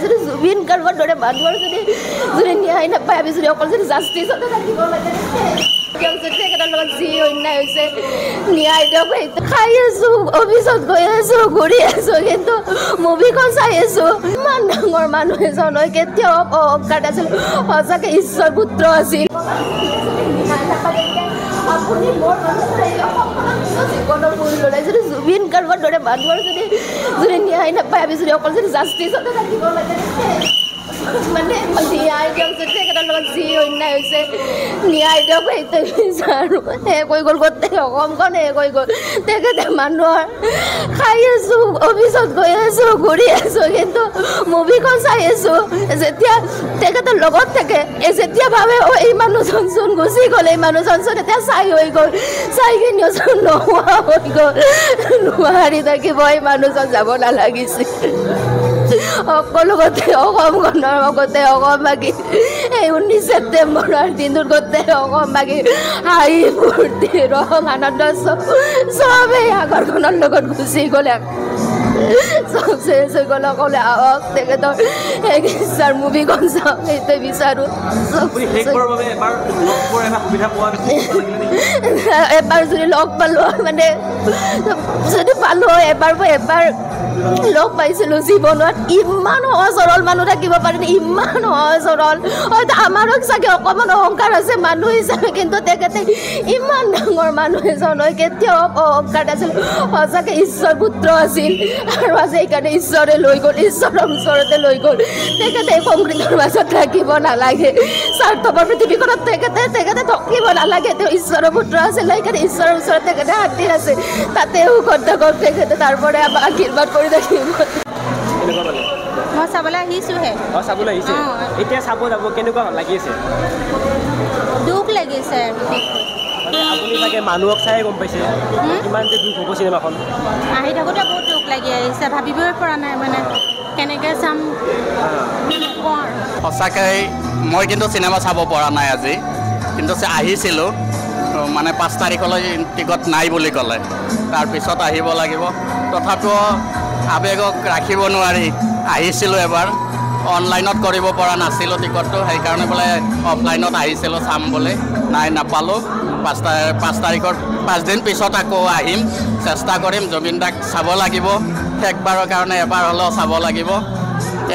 যদি জুবিন গাৰ্গৰ দৰে মানুহৰ যদি ন্যায় নাপায় আমি যদি অকল যদি জাষ্টিছতে থাকিব লাগে তেখেতৰ লগত যি অন্যায় হৈছে ন্যায় দিয়ক খাই আছো অফিচত গৈ আছো ঘূৰি আছো কিন্তু মুভিখন চাই আছো ইমান ডাঙৰ মানুহ এজন হয় কেতিয়াও অহংকাৰ আছিল সঁচাকে ঈশ্বৰ পুত্ৰ আছিল আপুনি মোৰ জীৱনৰ মূল লৰাই যদি জুবিন গাৰ্গৰ দৰে মানুহৰ যদি ন্যায় নাপায় আমি যদি অকল যদি জাষ্টিছতে থাকিব লাগে মানে ন্যায় দিয়ক যদি তেখেতৰ লগত যি অন্যায় হৈছে ন্যায় দিয়ক সেইটো বিচাৰোঁ শেষ হৈ গ'ল গোটেই অসমখন শেষ হৈ গ'ল তেখেতে মানুহৰ খাই আছোঁ অফিচত গৈ আছোঁ ঘূৰি আছোঁ কিন্তু মুভিখন চাই আছোঁ যেতিয়া তেখেতৰ লগত থাকে যেতিয়া ভাবে এই মানুহজনচোন গুচি গ'ল এই মানুহজনচোন এতিয়া চাই হৈ গ'ল চাই কিনিওচোন নোহোৱা হৈ গ'ল নোৱাৰি থাকিব এই মানুহজন যাব নালাগিছিল সকলো গোটেই অসমখনৰ গোটেই অসমবাসী এই 19 ছেপ্টেম্বৰৰ দিনটোত গোটেই অসমবাসী হাঁহি ফূৰ্তি ৰং আনন্দ চবেই সাগৰখনৰ লগত গুচি গ'লে চব চেঞ্জ হৈ গ'ল অকলে আহক তেখেতৰ এক ইচ্ছাৰ মুভিখন চাওক সেইটোৱে বিচাৰোঁ এবাৰ যদি লগ পালোঁ মানে যদি পালোঁ হয় এবাৰ লগ পাইছিলোঁ জীৱনত ইমান সহজ সৰল মানুহ থাকিব পাৰে ইমান সহজ সৰল হয়তো আমাৰো চাগে অকণমান অহংকাৰ আছে মানুহ হিচাপে কিন্তু তেখেতে ইমান ডাঙৰ মানুহ এজন হয় কেতিয়াও অহংকাৰ আছিল সঁচাকে ঈশ্বৰ পুত্ৰ আছিল আৰু আজি সেইকাৰণে ঈশ্বৰে লৈ গ'ল ঈশ্বৰৰ ওচৰতে লৈ গ'ল তেখেতে সংগীতৰ মাজত থাকিব নালাগে স্বাৰ্থপৰ পৃথিৱীখনত তেখেতে থাকিব নালাগে তেওঁ ঈশ্বৰৰ পুত্ৰ আছিল সেইকাৰণে ঈশ্বৰৰ ওচৰত তেখেতে শান্তিত আছে তাতে সুখত থাকক তেখেতে তাৰপৰা আমাক আশীৰ্বাদ কৰি থাকিব মই চাবলৈ আহিছোঁহে চাবলৈ আহিছে এতিয়া চাব যাব কেনেকুৱা লাগিছে দুখ লাগিছে আপুনি চাগে মানুহক চাই গম পাইছে কিমান যে দুখ হ'ব চিনেমাখন আহি থাকোঁতে বহুত দুখ লাগি আহিছে ভাবিবই পৰা নাই মানে কেনেকৈ চাম সঁচাকৈ মই কিন্তু চিনেমা চাব পৰা নাই আজি কিন্তু আহিছিলোঁ মানে 5 তাৰিখলৈ টিকট নাই বুলি ক'লে তাৰপিছত আহিব লাগিব তথাপিও আৱেগক ৰাখিব নোৱাৰি আহিছিলোঁ এবাৰ অনলাইনত কৰিব পৰা নাছিলোঁ টিকটটো সেইকাৰণে বোলে অফলাইনত আহিছিলোঁ চাম বুলি নাই নাপালোঁ 5 তাৰিখৰ 5 দিন পিছত আকৌ আহিম চেষ্টা কৰিম জুবিন দাক চাব লাগিব শেষবাৰৰ কাৰণে এবাৰ হ'লেও চাব লাগিব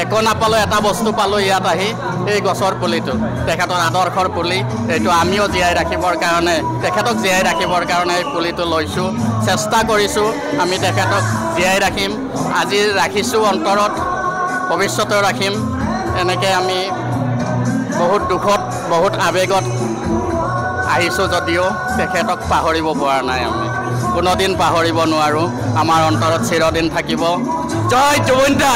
একো নাপালোঁ এটা বস্তু পালোঁ ইয়াত আহি এই গছৰ পুলিটো তেখেতৰ আদৰ্শৰ পুলি এইটো আমিও জীয়াই ৰাখিবৰ কাৰণে তেখেতক জীয়াই ৰাখিবৰ কাৰণে এই পুলিটো লৈছোঁ চেষ্টা কৰিছোঁ আমি তেখেতক জীয়াই ৰাখিম আজি ৰাখিছোঁ অন্তৰত ভৱিষ্যতেও ৰাখিম এনেকৈ আমি বহুত দুখত বহুত আৱেগত আহিছোঁ যদিও তেখেতক পাহৰিব পৰা নাই আমি কোনোদিন পাহৰিব নোৱাৰোঁ আমাৰ অন্তৰত চিৰদিন থাকিব জয় জুবিন দা